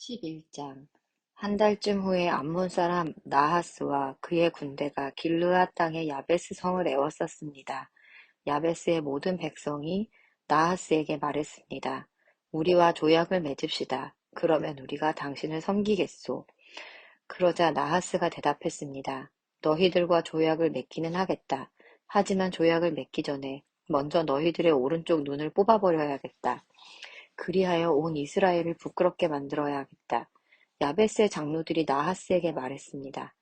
11장 한 달쯤 후에 암몬 사람 나하스와 그의 군대가 길르앗 땅의 야베스 성을 에워쌌습니다. 야베스의 모든 백성이 나하스에게 말했습니다. 우리와 조약을 맺읍시다. 그러면 우리가 당신을 섬기겠소. 그러자 나하스가 대답했습니다. 너희들과 조약을 맺기는 하겠다. 하지만 조약을 맺기 전에 먼저 너희들의 오른쪽 눈을 뽑아버려야겠다. 그리하여 온 이스라엘을 부끄럽게 만들어야겠다. 야베스의 장로들이 나하스에게 말했습니다.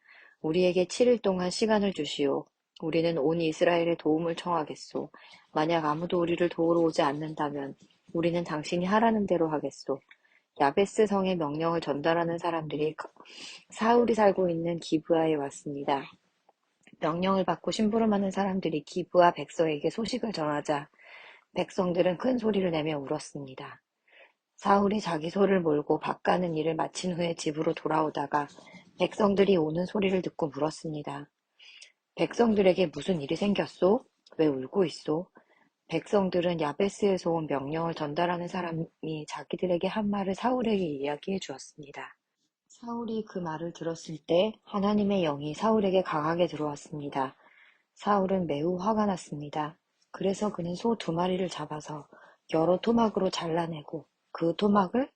우리에게 7일 동안 시간을 주시오. 우리는 온 이스라엘의 도움을 청하겠소. 만약 아무도 우리를 도우러 오지 않는다면 우리는 당신이 하라는 대로 하겠소. 야베스 성의 명령을 전달하는 사람들이 사울이 살고 있는 기브아에 왔습니다. 명령을 받고 심부름하는 사람들이 기브아 백성에게 소식을 전하자 백성들은 큰 소리를 내며 울었습니다. 사울이 자기 소를 몰고 밥 가는 일을 마친 후에 집으로 돌아오다가 백성들이 오는 소리를 듣고 물었습니다. 백성들에게 무슨 일이 생겼소? 왜 울고 있소? 백성들은 야베스에서 온 명령을 전달하는 사람이 자기들에게 한 말을 사울에게 이야기해 주었습니다. 사울이 그 말을 들었을 때 하나님의 영이 사울에게 강하게 들어왔습니다. 사울은 매우 화가 났습니다. 그래서 그는 소 2마리를 잡아서 여러 토막으로 잘라내고 그 토막을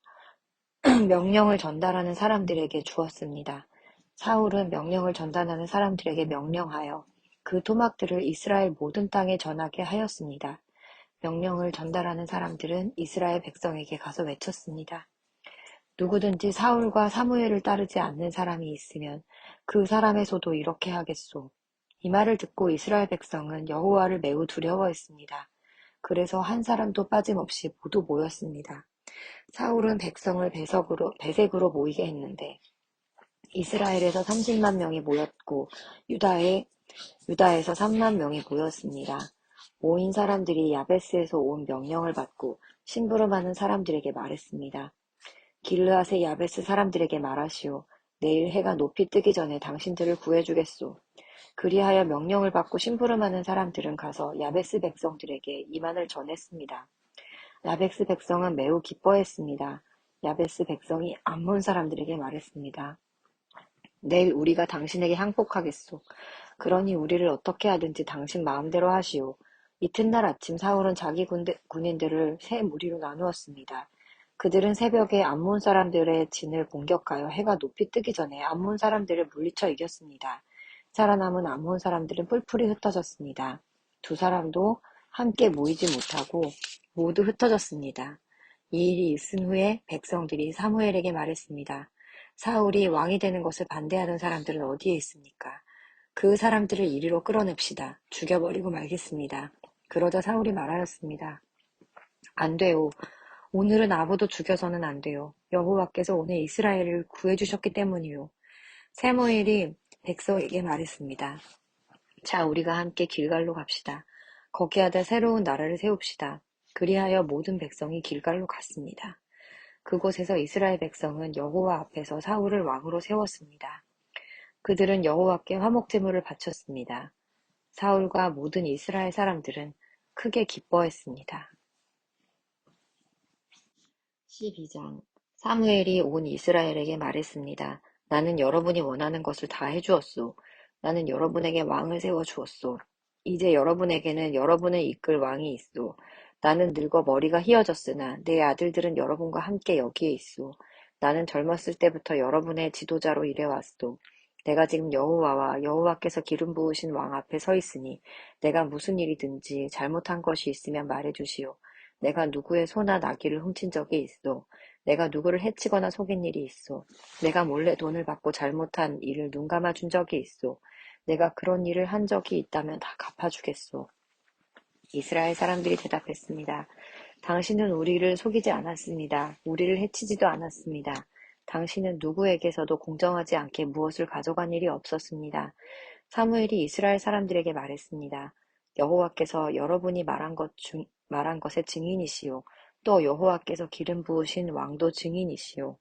명령을 전달하는 사람들에게 주었습니다. 사울은 명령을 전달하는 사람들에게 명령하여 그 토막들을 이스라엘 모든 땅에 전하게 하였습니다. 명령을 전달하는 사람들은 이스라엘 백성에게 가서 외쳤습니다. 누구든지 사울과 사무엘을 따르지 않는 사람이 있으면 그 사람의 소도 이렇게 하겠소. 이 말을 듣고 이스라엘 백성은 여호와를 매우 두려워했습니다. 그래서 한 사람도 빠짐없이 모두 모였습니다. 사울은 백성을 배색으로 모이게 했는데 이스라엘에서 30만 명이 모였고 유다에서 3만 명이 모였습니다. 모인 사람들이 야베스에서 온 명령을 받고 심부름하는 사람들에게 말했습니다. 길르앗의 야베스 사람들에게 말하시오. 내일 해가 높이 뜨기 전에 당신들을 구해주겠소. 그리하여 명령을 받고 심부름하는 사람들은 가서 야베스 백성들에게 이 말을 전했습니다. 야베스 백성은 매우 기뻐했습니다. 야베스 백성이 암몬 사람들에게 말했습니다. 내일 우리가 당신에게 항복하겠소. 그러니 우리를 어떻게 하든지 당신 마음대로 하시오. 이튿날 아침 사울은 자기 군인들을 세 무리로 나누었습니다. 그들은 새벽에 암몬 사람들의 진을 공격하여 해가 높이 뜨기 전에 암몬 사람들을 물리쳐 이겼습니다. 살아남은 암몬 사람들은 뿔뿔이 흩어졌습니다. 두 사람도 함께 모이지 못하고 모두 흩어졌습니다. 이 일이 있은 후에 백성들이 사무엘에게 말했습니다. 사울이 왕이 되는 것을 반대하는 사람들은 어디에 있습니까? 그 사람들을 이리로 끌어냅시다. 죽여버리고 말겠습니다. 그러자 사울이 말하였습니다. 안 돼요. 오늘은 아무도 죽여서는 안 돼요. 여호와께서 오늘 이스라엘을 구해주셨기 때문이요. 사무엘이 백성에게 말했습니다. 자, 우리가 함께 길갈로 갑시다. 거기에다 새로운 나라를 세웁시다. 그리하여 모든 백성이 길갈로 갔습니다. 그곳에서 이스라엘 백성은 여호와 앞에서 사울을 왕으로 세웠습니다. 그들은 여호와께 화목제물을 바쳤습니다. 사울과 모든 이스라엘 사람들은 크게 기뻐했습니다. 12장 사무엘이 온 이스라엘에게 말했습니다. 나는 여러분이 원하는 것을 다 해주었소. 나는 여러분에게 왕을 세워주었소. 이제 여러분에게는 여러분을 이끌 왕이 있소. 나는 늙어 머리가 휘어졌으나 내 아들들은 여러분과 함께 여기에 있소. 나는 젊었을 때부터 여러분의 지도자로 일해왔소. 내가 지금 여호와와 여호와께서 기름 부으신 왕 앞에 서 있으니 내가 무슨 일이든지 잘못한 것이 있으면 말해주시오. 내가 누구의 소나 나귀를 훔친 적이 있어. 내가 누구를 해치거나 속인 일이 있어. 내가 몰래 돈을 받고 잘못한 일을 눈 감아준 적이 있어. 내가 그런 일을 한 적이 있다면 다 갚아주겠소. 이스라엘 사람들이 대답했습니다. 당신은 우리를 속이지 않았습니다. 우리를 해치지도 않았습니다. 당신은 누구에게서도 공정하지 않게 무엇을 가져간 일이 없었습니다. 사무엘이 이스라엘 사람들에게 말했습니다. 여호와께서 여러분이 말한 것의 증인이시요. 또 여호와께서 기름 부으신 왕도 증인이시요.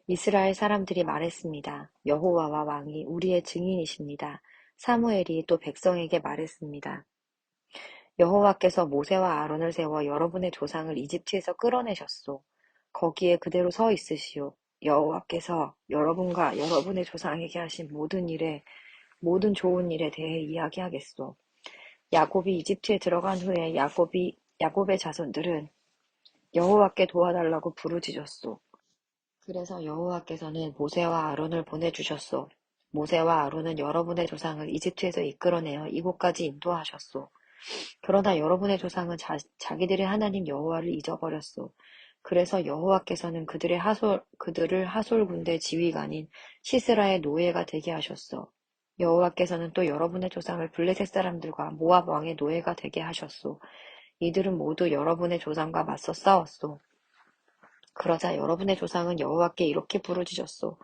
이스라엘 사람들이 말했습니다. 여호와와 왕이 우리의 증인이십니다. 사무엘이 또 백성에게 말했습니다. 여호와께서 모세와 아론을 세워 여러분의 조상을 이집트에서 끌어내셨소. 거기에 그대로 서 있으시오. 여호와께서 여러분과 여러분의 조상에게 하신 모든 좋은 일에 대해 이야기하겠소. 야곱이 이집트에 들어간 후에 야곱의 자손들은 여호와께 도와달라고 부르짖었소. 그래서 여호와께서는 모세와 아론을 보내주셨소. 모세와 아론은 여러분의 조상을 이집트에서 이끌어내어 이곳까지 인도하셨소. 그러나 여러분의 조상은 자기들의 하나님 여호와를 잊어버렸소. 그래서 여호와께서는 그들을 하솔 군대 지휘관인 시스라의 노예가 되게 하셨소. 여호와께서는 또 여러분의 조상을 블레셋 사람들과 모압 왕의 노예가 되게 하셨소. 이들은 모두 여러분의 조상과 맞서 싸웠소. 그러자 여러분의 조상은 여호와께 이렇게 부르짖었소.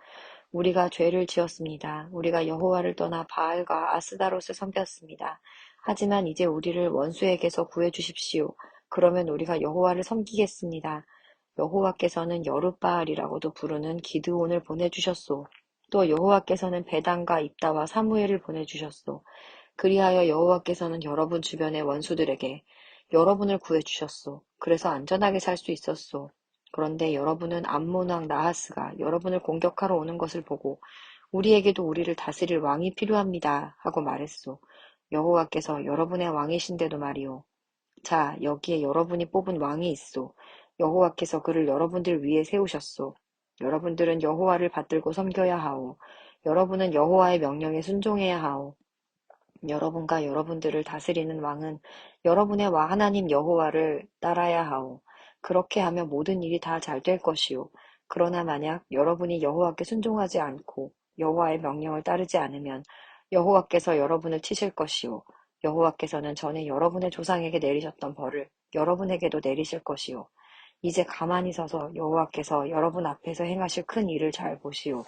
우리가 죄를 지었습니다. 우리가 여호와를 떠나 바알과 아스다롯을 섬겼습니다. 하지만 이제 우리를 원수에게서 구해주십시오. 그러면 우리가 여호와를 섬기겠습니다. 여호와께서는 여룻바알이라고도 부르는 기드온을 보내주셨소. 또 여호와께서는 베단과 입다와 사무엘을 보내주셨소. 그리하여 여호와께서는 여러분 주변의 원수들에게 여러분을 구해주셨소. 그래서 안전하게 살 수 있었소. 그런데 여러분은 암몬 왕 나하스가 여러분을 공격하러 오는 것을 보고 우리에게도 우리를 다스릴 왕이 필요합니다 하고 말했소. 여호와께서 여러분의 왕이신데도 말이오. 자, 여기에 여러분이 뽑은 왕이 있소. 여호와께서 그를 여러분들 위에 세우셨소. 여러분들은 여호와를 받들고 섬겨야 하오. 여러분은 여호와의 명령에 순종해야 하오. 여러분과 여러분들을 다스리는 왕은 여러분의 하나님 여호와를 따라야 하오. 그렇게 하면 모든 일이 다 잘 될 것이오. 그러나 만약 여러분이 여호와께 순종하지 않고 여호와의 명령을 따르지 않으면 여호와께서 여러분을 치실 것이오. 여호와께서는 전에 여러분의 조상에게 내리셨던 벌을 여러분에게도 내리실 것이오. 이제 가만히 서서 여호와께서 여러분 앞에서 행하실 큰 일을 잘 보시오.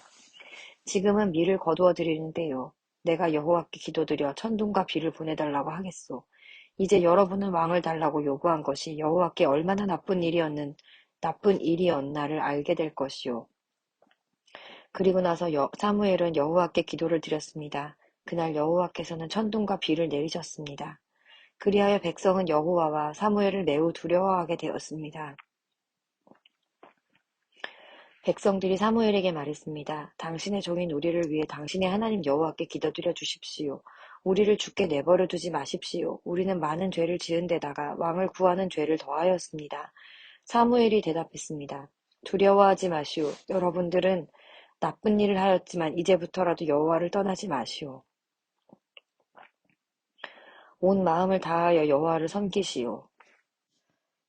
지금은 밀을 거두어 드리는 때요. 내가 여호와께 기도드려 천둥과 비를 보내달라고 하겠소. 이제 여러분은 왕을 달라고 요구한 것이 여호와께 얼마나 나쁜 일이었나를 알게 될 것이요. 그리고 나서 사무엘은 여호와께 기도를 드렸습니다. 그날 여호와께서는 천둥과 비를 내리셨습니다. 그리하여 백성은 여호와와 사무엘을 매우 두려워하게 되었습니다. 백성들이 사무엘에게 말했습니다. 당신의 종인 우리를 위해 당신의 하나님 여호와께 기도드려 주십시오. 우리를 죽게 내버려 두지 마십시오. 우리는 많은 죄를 지은 데다가 왕을 구하는 죄를 더하였습니다. 사무엘이 대답했습니다. 두려워하지 마시오. 여러분들은 나쁜 일을 하였지만 이제부터라도 여호와를 떠나지 마시오. 온 마음을 다하여 여호와를 섬기시오.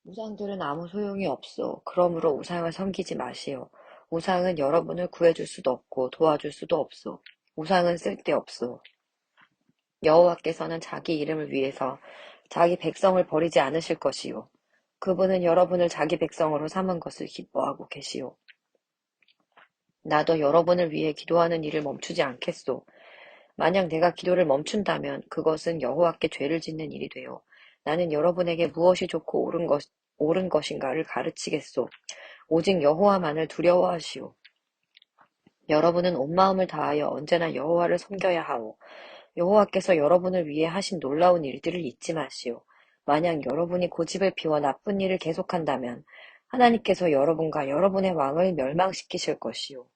우상들은 아무 소용이 없소. 그러므로 우상을 섬기지 마시오. 우상은 여러분을 구해줄 수도 없고 도와줄 수도 없소. 우상은 쓸데없소. 여호와께서는 자기 이름을 위해서 자기 백성을 버리지 않으실 것이요. 그분은 여러분을 자기 백성으로 삼은 것을 기뻐하고 계시오. 나도 여러분을 위해 기도하는 일을 멈추지 않겠소. 만약 내가 기도를 멈춘다면 그것은 여호와께 죄를 짓는 일이 되어 나는 여러분에게 무엇이 좋고 옳은 것인가를 가르치겠소. 오직 여호와만을 두려워하시오. 여러분은 온 마음을 다하여 언제나 여호와를 섬겨야 하오. 여호와께서 여러분을 위해 하신 놀라운 일들을 잊지 마시오. 만약 여러분이 고집을 피워 나쁜 일을 계속한다면 하나님께서 여러분과 여러분의 왕을 멸망시키실 것이오.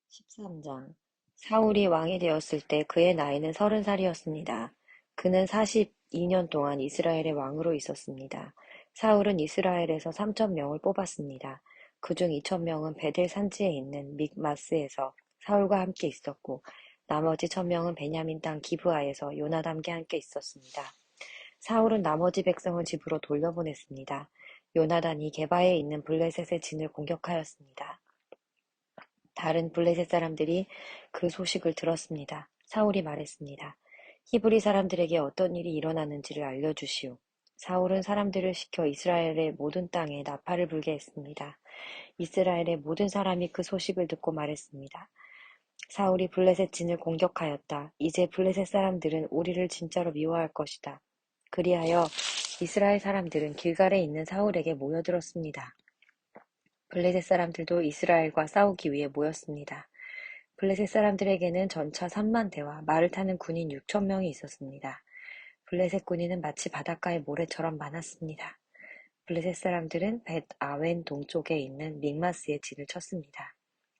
13장 사울이 왕이 되었을 때 그의 나이는 30살이었습니다. 그는 42년 동안 이스라엘의 왕으로 있었습니다. 사울은 이스라엘에서 3,000명을 뽑았습니다. 그중 2,000명은 베델 산지에 있는 믹마스에서 사울과 함께 있었고 나머지 1,000명은 베냐민 땅 기브아에서 요나단과 함께 있었습니다. 사울은 나머지 백성을 집으로 돌려보냈습니다. 요나단이 게바에 있는 블레셋의 진을 공격하였습니다. 다른 블레셋 사람들이 그 소식을 들었습니다. 사울이 말했습니다. 히브리 사람들에게 어떤 일이 일어났는지를 알려주시오. 사울은 사람들을 시켜 이스라엘의 모든 땅에 나팔을 불게 했습니다. 이스라엘의 모든 사람이 그 소식을 듣고 말했습니다. 사울이 블레셋 진을 공격하였다. 이제 블레셋 사람들은 우리를 진짜로 미워할 것이다. 그리하여 이스라엘 사람들은 길갈에 있는 사울에게 모여들었습니다. 블레셋 사람들도 이스라엘과 싸우기 위해 모였습니다. 블레셋 사람들에게는 전차 3만 대와 말을 타는 군인 6,000명이 있었습니다. 블레셋 군인은 마치 바닷가의 모래처럼 많았습니다. 블레셋 사람들은 벳 아웬 동쪽에 있는 믹마스에 진을 쳤습니다.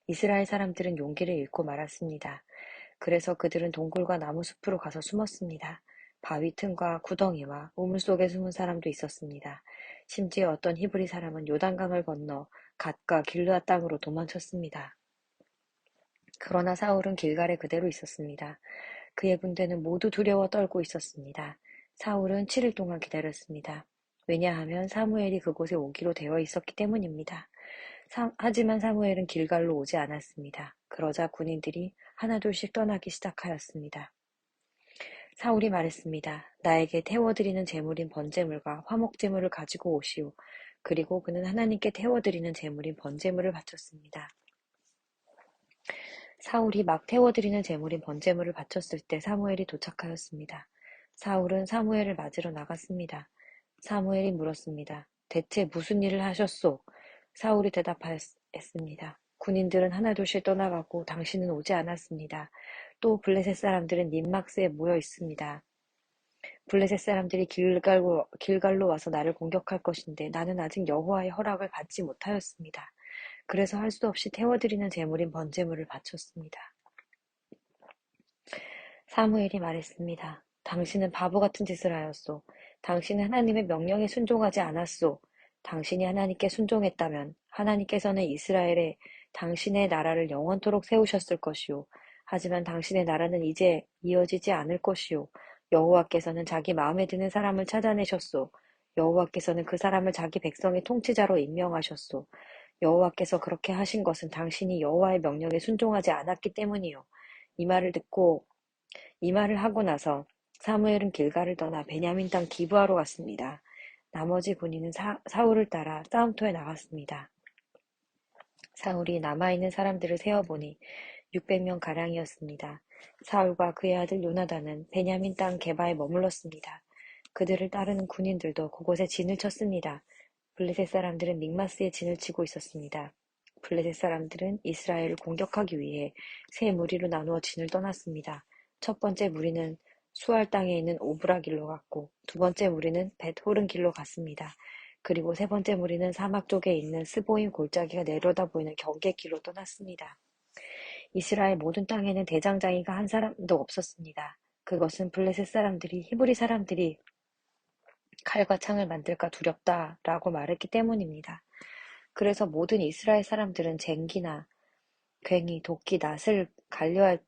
이스라엘 사람들은 용기를 잃고 말았습니다. 그래서 그들은 동굴과 나무 숲으로 가서 숨었습니다. 바위 틈과 구덩이와 우물 속에 숨은 사람도 있었습니다. 심지어 어떤 히브리 사람은 요단강을 건너 갓과 길르앗 땅으로 도망쳤습니다. 그러나 사울은 길갈에 그대로 있었습니다. 그의 군대는 모두 두려워 떨고 있었습니다. 사울은 7일 동안 기다렸습니다. 왜냐하면 사무엘이 그곳에 오기로 되어 있었기 때문입니다. 하지만 사무엘은 길갈로 오지 않았습니다. 그러자 군인들이 하나둘씩 떠나기 시작하였습니다. 사울이 말했습니다. 나에게 태워드리는 제물인 번제물과 화목제물을 가지고 오시오. 그리고 그는 하나님께 태워드리는 제물인 번제물을 바쳤습니다. 사울이 막 태워드리는 제물인 번제물을 바쳤을 때 사무엘이 도착하였습니다. 사울은 사무엘을 맞으러 나갔습니다. 사무엘이 물었습니다. 대체 무슨 일을 하셨소? 사울이 대답했습니다. 군인들은 하나둘씩 떠나가고 당신은 오지 않았습니다. 또 블레셋 사람들은 닌막스에 모여 있습니다. 블레셋 사람들이 길갈로 와서 나를 공격할 것인데 나는 아직 여호와의 허락을 받지 못하였습니다. 그래서 할 수 없이 태워드리는 제물인 번제물을 바쳤습니다. 사무엘이 말했습니다. 당신은 바보 같은 짓을 하였소. 당신은 하나님의 명령에 순종하지 않았소. 당신이 하나님께 순종했다면 하나님께서는 이스라엘에 당신의 나라를 영원토록 세우셨을 것이오. 하지만 당신의 나라는 이제 이어지지 않을 것이오. 여호와께서는 자기 마음에 드는 사람을 찾아내셨소. 여호와께서는 그 사람을 자기 백성의 통치자로 임명하셨소. 여호와께서 그렇게 하신 것은 당신이 여호와의 명령에 순종하지 않았기 때문이요. 이 말을 하고 나서 사무엘은 길갈을 떠나 베냐민 땅 기브아로 갔습니다. 나머지 군인은 사울을 따라 싸움터에 나갔습니다. 사울이 남아있는 사람들을 세어보니 600명 가량이었습니다. 사울과 그의 아들 요나단은 베냐민 땅 게바에 머물렀습니다. 그들을 따르는 군인들도 그곳에 진을 쳤습니다. 블레셋 사람들은 믹마스에 진을 치고 있었습니다. 블레셋 사람들은 이스라엘을 공격하기 위해 세 무리로 나누어 진을 떠났습니다. 첫 번째 무리는 수알 땅에 있는 오브라 길로 갔고 두 번째 무리는 벳호른 길로 갔습니다. 그리고 세 번째 무리는 사막 쪽에 있는 스보임 골짜기가 내려다 보이는 경계 길로 떠났습니다. 이스라엘 모든 땅에는 대장장이가 한 사람도 없었습니다. 그것은 블레셋 사람들이 히브리 사람들이 칼과 창을 만들까 두렵다라고 말했기 때문입니다. 그래서 모든 이스라엘 사람들은 쟁기나 괭이, 도끼, 낫을 갈려할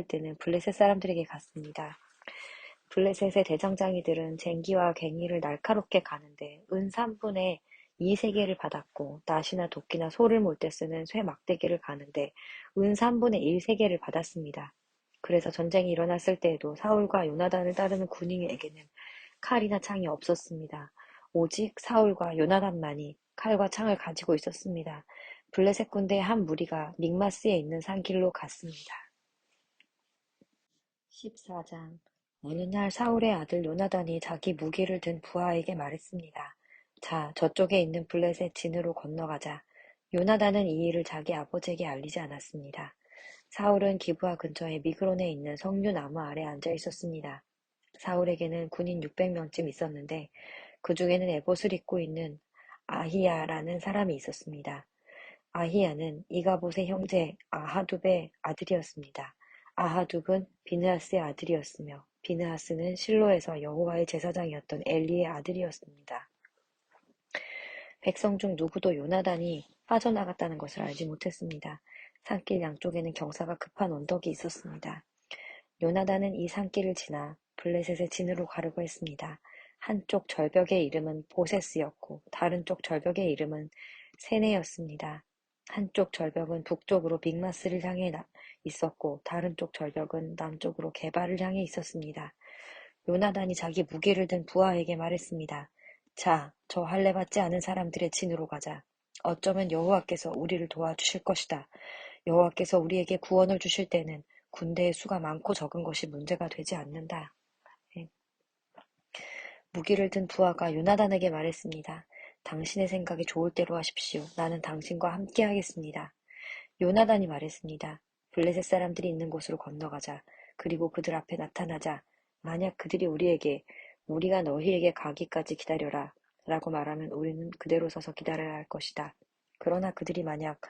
때는 블레셋 사람들에게 갔습니다. 블레셋의 대장장이들은 쟁기와 괭이를 날카롭게 가는데 은 3분의 2 세개를 받았고 낫이나 도끼나 소를 몰 때 쓰는 쇠 막대기를 가는데 은 3분의 1 세개를 받았습니다. 그래서 전쟁이 일어났을 때에도 사울과 요나단을 따르는 군인에게는 칼이나 창이 없었습니다. 오직 사울과 요나단만이 칼과 창을 가지고 있었습니다. 블레셋 군대의 한 무리가 믹마스에 있는 산길로 갔습니다. 14장 어느 날 사울의 아들 요나단이 자기 무기를 든 부하에게 말했습니다. 자, 저쪽에 있는 블레셋 진으로 건너가자. 요나단은 이 일을 자기 아버지에게 알리지 않았습니다. 사울은 기브아 근처에 미그론에 있는 석류 나무 아래 앉아 있었습니다. 사울에게는 군인 600명쯤 있었는데 그 중에는 에봇을 입고 있는 아히야라는 사람이 있었습니다. 아히야는 이가봇의 형제 아하둡의 아들이었습니다. 아하둡은 비느하스의 아들이었으며 비느하스는 실로에서 여호와의 제사장이었던 엘리의 아들이었습니다. 백성 중 누구도 요나단이 빠져나갔다는 것을 알지 못했습니다. 산길 양쪽에는 경사가 급한 언덕이 있었습니다. 요나단은 이 산길을 지나 블레셋의 진으로 가려고 했습니다. 한쪽 절벽의 이름은 보세스였고 다른 쪽 절벽의 이름은 세네였습니다. 한쪽 절벽은 북쪽으로 빅마스를 향해 있었고 다른 쪽 절벽은 남쪽으로 게바를 향해 있었습니다. 요나단이 자기 무기를 든 부하에게 말했습니다. 자, 저 할례 받지 않은 사람들의 진으로 가자. 어쩌면 여호와께서 우리를 도와주실 것이다. 여호와께서 우리에게 구원을 주실 때는 군대의 수가 많고 적은 것이 문제가 되지 않는다. 네. 무기를 든 부하가 요나단에게 말했습니다. 당신의 생각이 좋을 대로 하십시오. 나는 당신과 함께 하겠습니다. 요나단이 말했습니다. 블레셋 사람들이 있는 곳으로 건너가자. 그리고 그들 앞에 나타나자. 만약 그들이 우리가 너희에게 가기까지 기다려라 라고 말하면 우리는 그대로 서서 기다려야 할 것이다. 그러나 그들이 만약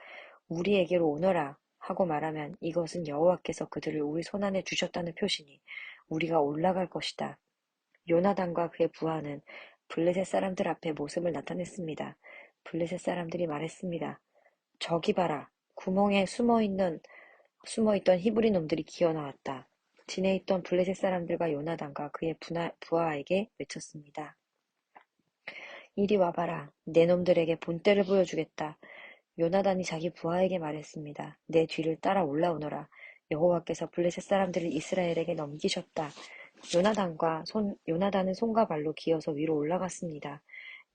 우리에게로 오너라 하고 말하면 이것은 여호와께서 그들을 우리 손안에 주셨다는 표시니 우리가 올라갈 것이다. 요나단과 그의 부하는 블레셋 사람들 앞에 모습을 나타냈습니다. 블레셋 사람들이 말했습니다. 저기 봐라. 구멍에 숨어있던 히브리 놈들이 기어나왔다. 진에 있던 블레셋 사람들과 요나단과 그의 부하에게 외쳤습니다. 이리 와봐라. 내 놈들에게 본때를 보여주겠다. 요나단이 자기 부하에게 말했습니다. 내 뒤를 따라 올라오너라. 여호와께서 블레셋 사람들을 이스라엘에게 넘기셨다. 요나단은 손과 발로 기어서 위로 올라갔습니다.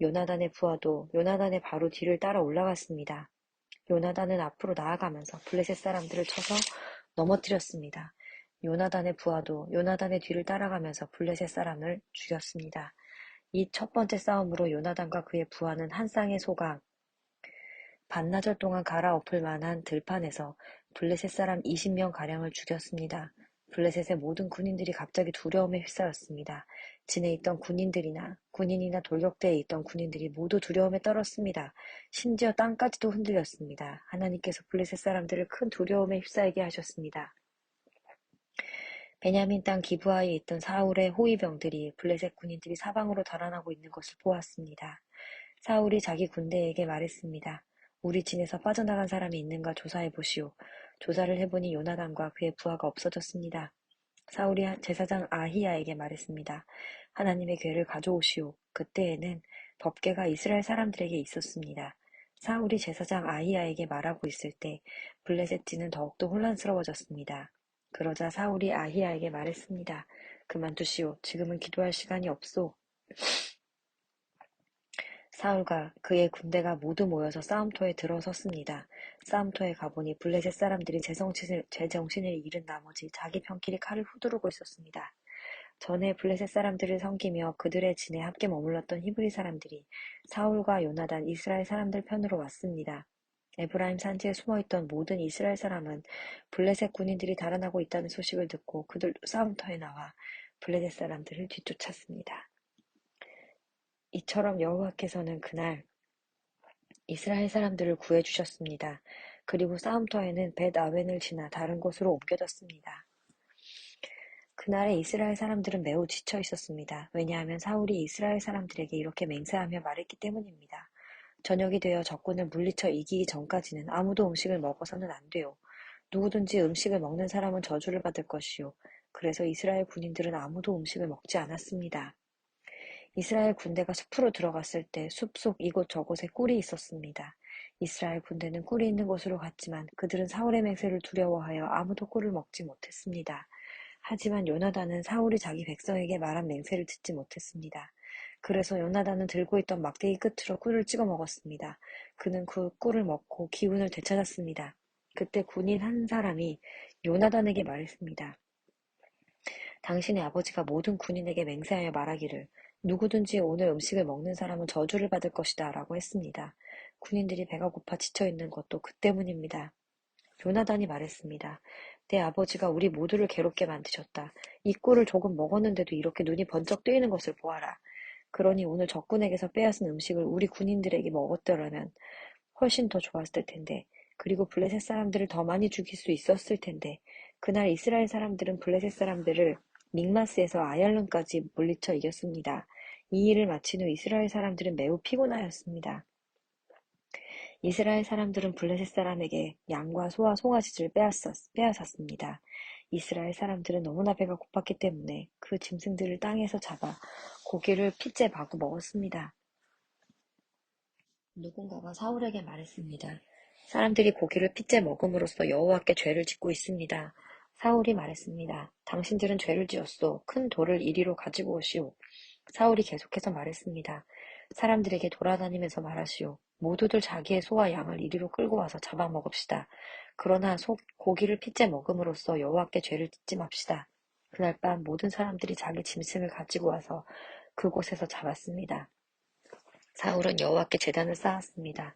요나단의 부하도 요나단의 바로 뒤를 따라 올라갔습니다. 요나단은 앞으로 나아가면서 블레셋 사람들을 쳐서 넘어뜨렸습니다. 요나단의 부하도 요나단의 뒤를 따라가면서 블레셋 사람을 죽였습니다. 이 첫 번째 싸움으로 요나단과 그의 부하는 한 쌍의 소가 반나절 동안 갈아엎을 만한 들판에서 블레셋 사람 20명가량을 죽였습니다. 블레셋의 모든 군인들이 갑자기 두려움에 휩싸였습니다. 진에 있던 군인이나 돌격대에 있던 군인들이 모두 두려움에 떨었습니다. 심지어 땅까지도 흔들렸습니다. 하나님께서 블레셋 사람들을 큰 두려움에 휩싸이게 하셨습니다. 베냐민 땅 기브아에 있던 사울의 호위병들이 블레셋 군인들이 사방으로 달아나고 있는 것을 보았습니다. 사울이 자기 군대에게 말했습니다. 우리 진에서 빠져나간 사람이 있는가 조사해 보시오. 조사를 해보니 요나단과 그의 부하가 없어졌습니다. 사울이 제사장 아히야에게 말했습니다. 하나님의 궤를 가져오시오. 그때에는 덮개가 이스라엘 사람들에게 있었습니다. 사울이 제사장 아히야에게 말하고 있을 때 블레셋 진은 더욱더 혼란스러워졌습니다. 그러자 사울이 아히야에게 말했습니다. 그만두시오. 지금은 기도할 시간이 없소. 사울과 그의 군대가 모두 모여서 싸움터에 들어섰습니다. 싸움터에 가보니 블레셋 사람들이 제정신을 잃은 나머지 자기 편끼리 칼을 후두르고 있었습니다. 전에 블레셋 사람들을 섬기며 그들의 진에 함께 머물렀던 히브리 사람들이 사울과 요나단 이스라엘 사람들 편으로 왔습니다. 에브라임 산지에 숨어있던 모든 이스라엘 사람은 블레셋 군인들이 달아나고 있다는 소식을 듣고 그들도 싸움터에 나와 블레셋 사람들을 뒤쫓았습니다. 이처럼 여호와께서는 그날 이스라엘 사람들을 구해주셨습니다. 그리고 싸움터에는 벳아웬을 지나 다른 곳으로 옮겨졌습니다. 그날에 이스라엘 사람들은 매우 지쳐 있었습니다. 왜냐하면 사울이 이스라엘 사람들에게 이렇게 맹세하며 말했기 때문입니다. 저녁이 되어 적군을 물리쳐 이기기 전까지는 아무도 음식을 먹어서는 안 돼요. 누구든지 음식을 먹는 사람은 저주를 받을 것이요. 그래서 이스라엘 군인들은 아무도 음식을 먹지 않았습니다. 이스라엘 군대가 숲으로 들어갔을 때 숲속 이곳저곳에 꿀이 있었습니다. 이스라엘 군대는 꿀이 있는 곳으로 갔지만 그들은 사울의 맹세를 두려워하여 아무도 꿀을 먹지 못했습니다. 하지만 요나단은 사울이 자기 백성에게 말한 맹세를 듣지 못했습니다. 그래서 요나단은 들고 있던 막대기 끝으로 꿀을 찍어 먹었습니다. 그는 그 꿀을 먹고 기운을 되찾았습니다. 그때 군인 한 사람이 요나단에게 말했습니다. 당신의 아버지가 모든 군인에게 맹세하여 말하기를 누구든지 오늘 음식을 먹는 사람은 저주를 받을 것이다 라고 했습니다. 군인들이 배가 고파 지쳐있는 것도 그 때문입니다. 요나단이 말했습니다. 내 아버지가 우리 모두를 괴롭게 만드셨다. 이 꿀을 조금 먹었는데도 이렇게 눈이 번쩍 뜨이는 것을 보아라. 그러니 오늘 적군에게서 빼앗은 음식을 우리 군인들에게 먹었더라면 훨씬 더 좋았을 텐데, 그리고 블레셋 사람들을 더 많이 죽일 수 있었을 텐데, 그날 이스라엘 사람들은 블레셋 사람들을 믹마스에서 아얄론까지 물리쳐 이겼습니다. 이 일을 마친 후 이스라엘 사람들은 매우 피곤하였습니다. 이스라엘 사람들은 블레셋 사람에게 양과 소와 송아지를 빼앗았습니다. 이스라엘 사람들은 너무나 배가 고팠기 때문에 그 짐승들을 땅에서 잡아 고기를 핏째 마구 먹었습니다. 누군가가 사울에게 말했습니다. 사람들이 고기를 핏째 먹음으로써 여호와께 죄를 짓고 있습니다. 사울이 말했습니다. 당신들은 죄를 지었소. 큰 돌을 이리로 가지고 오시오. 사울이 계속해서 말했습니다. 사람들에게 돌아다니면서 말하시오. 모두들 자기의 소와 양을 이리로 끌고 와서 잡아먹읍시다. 그러나 고기를 핏째 먹음으로써 여호와께 죄를 짓지 맙시다. 그날 밤 모든 사람들이 자기 짐승을 가지고 와서 그곳에서 잡았습니다. 사울은 여호와께 제단을 쌓았습니다.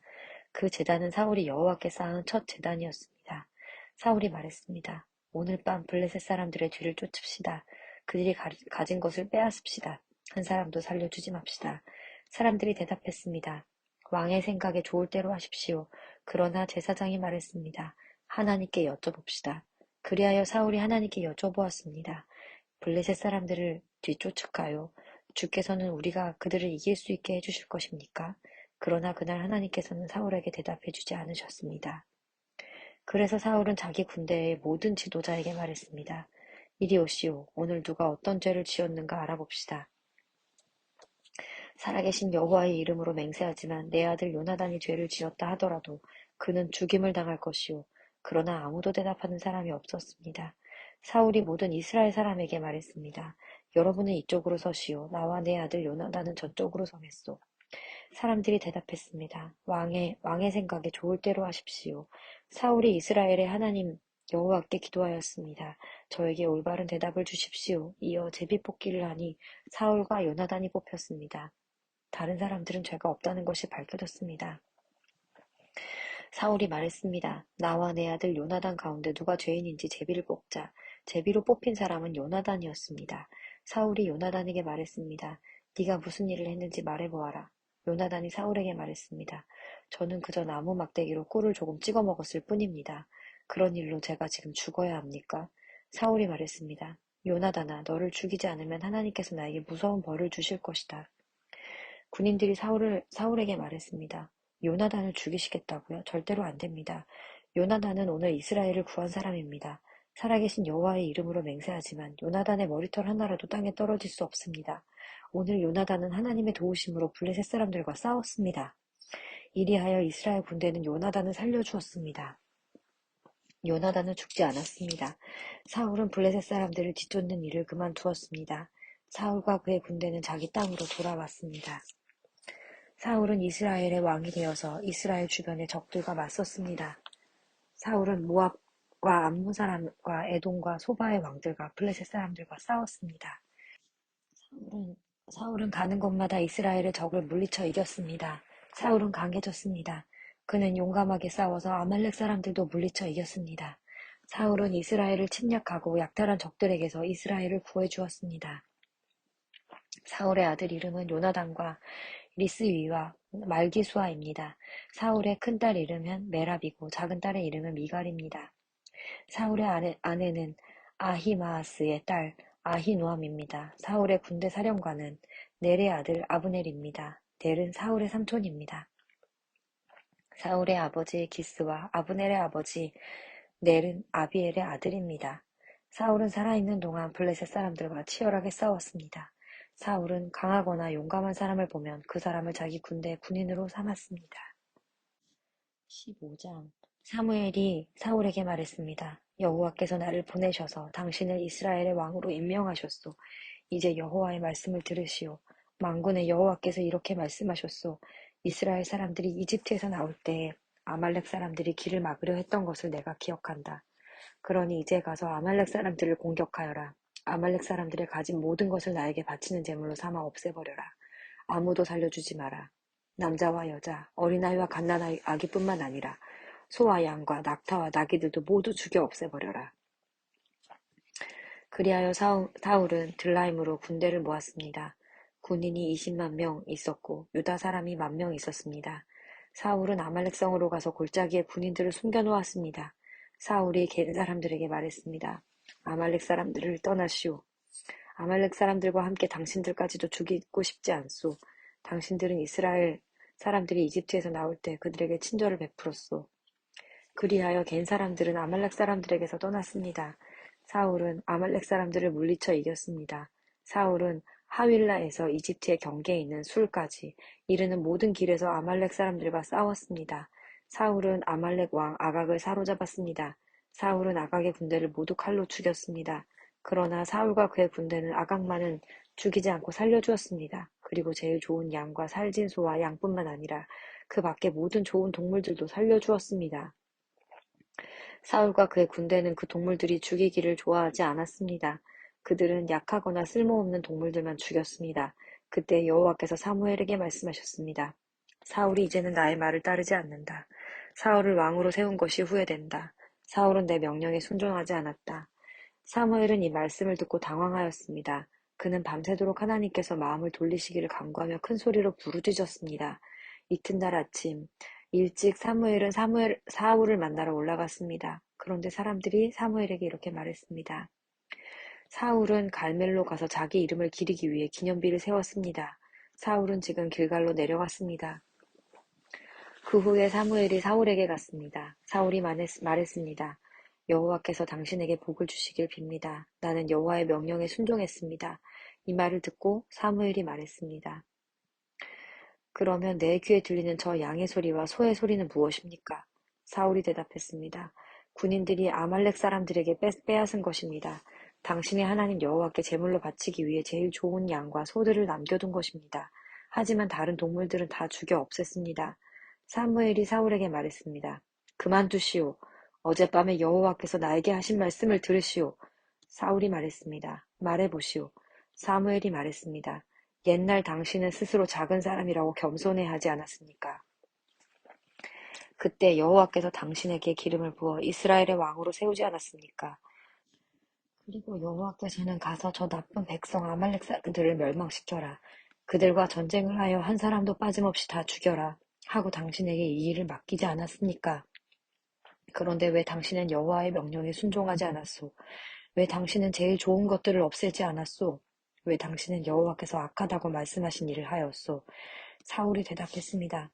그 제단은 사울이 여호와께 쌓은 첫 제단이었습니다. 사울이 말했습니다. 오늘 밤 블레셋 사람들의 뒤를 쫓읍시다. 그들이 가진 것을 빼앗읍시다. 한 사람도 살려주지 맙시다. 사람들이 대답했습니다. 왕의 생각에 좋을 대로 하십시오. 그러나 제사장이 말했습니다. 하나님께 여쭤봅시다. 그리하여 사울이 하나님께 여쭤보았습니다. 블레셋 사람들을 뒤쫓을까요? 주께서는 우리가 그들을 이길 수 있게 해주실 것입니까? 그러나 그날 하나님께서는 사울에게 대답해 주지 않으셨습니다. 그래서 사울은 자기 군대의 모든 지도자에게 말했습니다. 이리 오시오. 오늘 누가 어떤 죄를 지었는가 알아봅시다. 살아계신 여호와의 이름으로 맹세하지만 내 아들 요나단이 죄를 지었다 하더라도 그는 죽임을 당할 것이오. 그러나 아무도 대답하는 사람이 없었습니다. 사울이 모든 이스라엘 사람에게 말했습니다. 여러분은 이쪽으로 서시오. 나와 내 아들 요나단은 저쪽으로 서겠소. 사람들이 대답했습니다. 왕의 생각에 좋을 대로 하십시오. 사울이 이스라엘의 하나님 여호와께 기도하였습니다. 저에게 올바른 대답을 주십시오. 이어 제비뽑기를 하니 사울과 요나단이 뽑혔습니다. 다른 사람들은 죄가 없다는 것이 밝혀졌습니다. 사울이 말했습니다. 나와 내 아들 요나단 가운데 누가 죄인인지 제비를 뽑자. 제비로 뽑힌 사람은 요나단이었습니다. 사울이 요나단에게 말했습니다. 네가 무슨 일을 했는지 말해보아라. 요나단이 사울에게 말했습니다. 저는 그저 나무 막대기로 꿀을 조금 찍어 먹었을 뿐입니다. 그런 일로 제가 지금 죽어야 합니까? 사울이 말했습니다. 요나단아, 너를 죽이지 않으면 하나님께서 나에게 무서운 벌을 주실 것이다. 군인들이 사울에게 말했습니다. 요나단을 죽이시겠다고요? 절대로 안 됩니다. 요나단은 오늘 이스라엘을 구한 사람입니다. 살아계신 여호와의 이름으로 맹세하지만 요나단의 머리털 하나라도 땅에 떨어질 수 없습니다. 오늘 요나단은 하나님의 도우심으로 블레셋 사람들과 싸웠습니다. 이리하여 이스라엘 군대는 요나단을 살려주었습니다. 요나단은 죽지 않았습니다. 사울은 블레셋 사람들을 뒤쫓는 일을 그만두었습니다. 사울과 그의 군대는 자기 땅으로 돌아왔습니다. 사울은 이스라엘의 왕이 되어서 이스라엘 주변의 적들과 맞섰습니다. 사울은 모압과 암몬 사람과 에돔과 소바의 왕들과 블레셋 사람들과 싸웠습니다. 사울은 가는 곳마다 이스라엘의 적을 물리쳐 이겼습니다. 사울은 강해졌습니다. 그는 용감하게 싸워서 아말렉 사람들도 물리쳐 이겼습니다. 사울은 이스라엘을 침략하고 약탈한 적들에게서 이스라엘을 구해주었습니다. 사울의 아들 이름은 요나단과 리스위와 말기수아입니다. 사울의 큰딸 이름은 메랍이고 작은 딸의 이름은 미갈입니다. 사울의 아내는 아히마아스의 딸 아히노암입니다. 사울의 군대 사령관은 넬의 아들 아브넬입니다. 넬은 사울의 삼촌입니다. 사울의 아버지 기스와 아브넬의 아버지 넬은 아비엘의 아들입니다. 사울은 살아있는 동안 블레셋 사람들과 치열하게 싸웠습니다. 사울은 강하거나 용감한 사람을 보면 그 사람을 자기 군대의 군인으로 삼았습니다. 15장 사무엘이 사울에게 말했습니다. 여호와께서 나를 보내셔서 당신을 이스라엘의 왕으로 임명하셨소. 이제 여호와의 말씀을 들으시오. 만군의 여호와께서 이렇게 말씀하셨소. 이스라엘 사람들이 이집트에서 나올 때에 아말렉 사람들이 길을 막으려 했던 것을 내가 기억한다. 그러니 이제 가서 아말렉 사람들을 공격하여라. 아말렉 사람들의 가진 모든 것을 나에게 바치는 제물로 삼아 없애버려라. 아무도 살려주지 마라. 남자와 여자, 어린아이와 갓난아기뿐만 아니라 소와 양과 낙타와 나귀들도 모두 죽여 없애버려라. 그리하여 사울은 들라임으로 군대를 모았습니다. 군인이 20만 명 있었고 유다 사람이 1만 명 있었습니다. 사울은 아말렉 성으로 가서 골짜기에 군인들을 숨겨놓았습니다. 사울이 겐 사람들에게 말했습니다. 아말렉 사람들을 떠나시오. 아말렉 사람들과 함께 당신들까지도 죽이고 싶지 않소. 당신들은 이스라엘 사람들이 이집트에서 나올 때 그들에게 친절을 베풀었소. 그리하여 겐 사람들은 아말렉 사람들에게서 떠났습니다. 사울은 아말렉 사람들을 물리쳐 이겼습니다. 사울은 하윌라에서 이집트의 경계에 있는 술까지 이르는 모든 길에서 아말렉 사람들과 싸웠습니다. 사울은 아말렉 왕 아각을 사로잡았습니다. 사울은 아각의 군대를 모두 칼로 죽였습니다. 그러나 사울과 그의 군대는 아각만은 죽이지 않고 살려주었습니다. 그리고 제일 좋은 양과 살진 소와 양뿐만 아니라 그 밖의 모든 좋은 동물들도 살려주었습니다. 사울과 그의 군대는 그 동물들이 죽이기를 좋아하지 않았습니다. 그들은 약하거나 쓸모없는 동물들만 죽였습니다. 그때 여호와께서 사무엘에게 말씀하셨습니다. 사울이 이제는 나의 말을 따르지 않는다. 사울을 왕으로 세운 것이 후회된다. 사울은 내 명령에 순종하지 않았다. 사무엘은 이 말씀을 듣고 당황하였습니다. 그는 밤새도록 하나님께서 마음을 돌리시기를 간구하며 큰 소리로 부르짖었습니다. 이튿날 아침 일찍 사무엘은 사울을 만나러 올라갔습니다. 그런데 사람들이 사무엘에게 이렇게 말했습니다. 사울은 갈멜로 가서 자기 이름을 기리기 위해 기념비를 세웠습니다. 사울은 지금 길갈로 내려갔습니다. 그 후에 사무엘이 사울에게 갔습니다. 사울이 말했습니다. 여호와께서 당신에게 복을 주시길 빕니다. 나는 여호와의 명령에 순종했습니다. 이 말을 듣고 사무엘이 말했습니다. 그러면 내 귀에 들리는 저 양의 소리와 소의 소리는 무엇입니까? 사울이 대답했습니다. 군인들이 아말렉 사람들에게 빼앗은 것입니다. 당신의 하나님 여호와께 제물로 바치기 위해 제일 좋은 양과 소들을 남겨둔 것입니다. 하지만 다른 동물들은 다 죽여 없앴습니다. 사무엘이 사울에게 말했습니다. 그만두시오. 어젯밤에 여호와께서 나에게 하신 말씀을 들으시오. 사울이 말했습니다. 말해보시오. 사무엘이 말했습니다. 옛날 당신은 스스로 작은 사람이라고 겸손해하지 않았습니까? 그때 여호와께서 당신에게 기름을 부어 이스라엘의 왕으로 세우지 않았습니까? 그리고 여호와께서는 가서 저 나쁜 백성 아말렉 사람들을 멸망시켜라. 그들과 전쟁을 하여 한 사람도 빠짐없이 다 죽여라. 하고 당신에게 이 일을 맡기지 않았습니까? 그런데 왜 당신은 여호와의 명령에 순종하지 않았소? 왜 당신은 제일 좋은 것들을 없애지 않았소? 왜 당신은 여호와께서 악하다고 말씀하신 일을 하였소? 사울이 대답했습니다.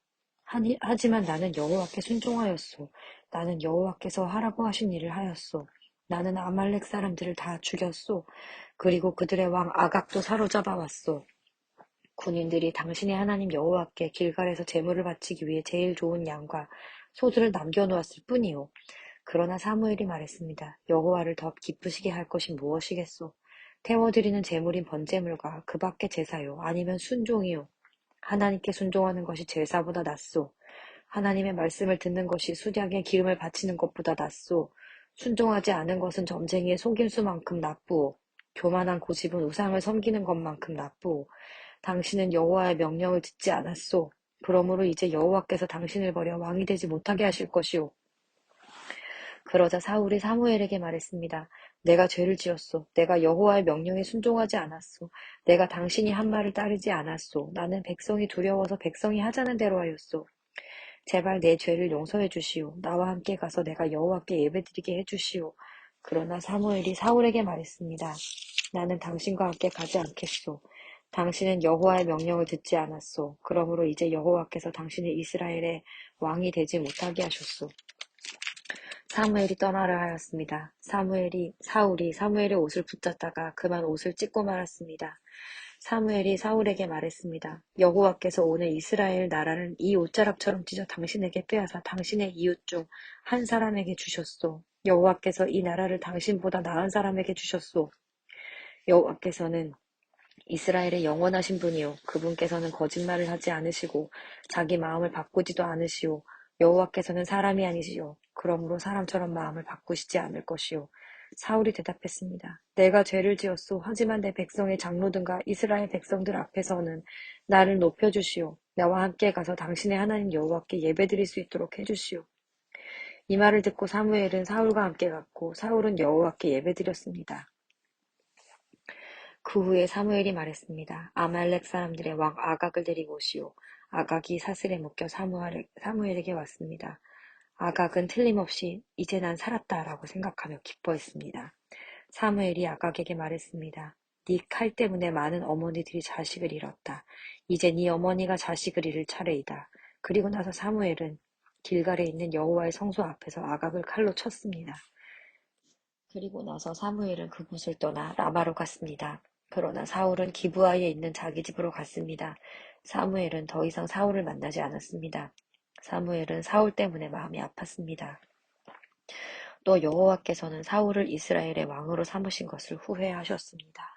하지만 나는 여호와께 순종하였소. 나는 여호와께서 하라고 하신 일을 하였소. 나는 아말렉 사람들을 다 죽였소. 그리고 그들의 왕 아각도 사로잡아 왔소. 군인들이 당신의 하나님 여호와께 길갈에서 제물을 바치기 위해 제일 좋은 양과 소들을 남겨놓았을 뿐이요. 그러나 사무엘이 말했습니다. 여호와를 더 기쁘시게 할 것이 무엇이겠소? 태워드리는 제물인 번제물과 그 밖의 제사요. 아니면 순종이요. 하나님께 순종하는 것이 제사보다 낫소. 하나님의 말씀을 듣는 것이 수량의 기름을 바치는 것보다 낫소. 순종하지 않은 것은 점쟁이의 속임수만큼 나쁘오. 교만한 고집은 우상을 섬기는 것만큼 나쁘오. 당신은 여호와의 명령을 듣지 않았소. 그러므로 이제 여호와께서 당신을 버려 왕이 되지 못하게 하실 것이오. 그러자 사울이 사무엘에게 말했습니다. 내가 죄를 지었소. 내가 여호와의 명령에 순종하지 않았소. 내가 당신이 한 말을 따르지 않았소. 나는 백성이 두려워서 백성이 하자는 대로 하였소. 제발 내 죄를 용서해 주시오. 나와 함께 가서 내가 여호와께 예배드리게 해 주시오. 그러나 사무엘이 사울에게 말했습니다. 나는 당신과 함께 가지 않겠소. 당신은 여호와의 명령을 듣지 않았소. 그러므로 이제 여호와께서 당신이 이스라엘의 왕이 되지 못하게 하셨소. 사무엘이 떠나려 하였습니다. 사울이 사무엘의 옷을 붙잡다가 그만 옷을 찢고 말았습니다. 사무엘이 사울에게 말했습니다. 여호와께서 오늘 이스라엘 나라를 이 옷자락처럼 찢어 당신에게 빼앗아 당신의 이웃 중 한 사람에게 주셨소. 여호와께서 이 나라를 당신보다 나은 사람에게 주셨소. 여호와께서는 이스라엘의 영원하신 분이요 그분께서는 거짓말을 하지 않으시고 자기 마음을 바꾸지도 않으시오. 여호와께서는 사람이 아니시오. 그러므로 사람처럼 마음을 바꾸시지 않을 것이오. 사울이 대답했습니다. 내가 죄를 지었소. 하지만 내 백성의 장로든가 이스라엘 백성들 앞에서는 나를 높여주시오. 나와 함께 가서 당신의 하나님 여호와께 예배드릴 수 있도록 해주시오. 이 말을 듣고 사무엘은 사울과 함께 갔고 사울은 여호와께 예배드렸습니다. 그 후에 사무엘이 말했습니다. 아말렉 사람들의 왕 아각을 데리고 오시오. 아각이 사슬에 묶여 사무엘에게 왔습니다. 아각은 틀림없이 이제 난 살았다라고 생각하며 기뻐했습니다. 사무엘이 아각에게 말했습니다. 네 칼 때문에 많은 어머니들이 자식을 잃었다. 이제 네 어머니가 자식을 잃을 차례이다. 그리고 나서 사무엘은 길갈에 있는 여호와의 성소 앞에서 아각을 칼로 쳤습니다. 그리고 나서 사무엘은 그곳을 떠나 라마로 갔습니다. 그러나 사울은 기브아에 있는 자기 집으로 갔습니다. 사무엘은 더 이상 사울을 만나지 않았습니다. 사무엘은 사울 때문에 마음이 아팠습니다. 또 여호와께서는 사울을 이스라엘의 왕으로 삼으신 것을 후회하셨습니다.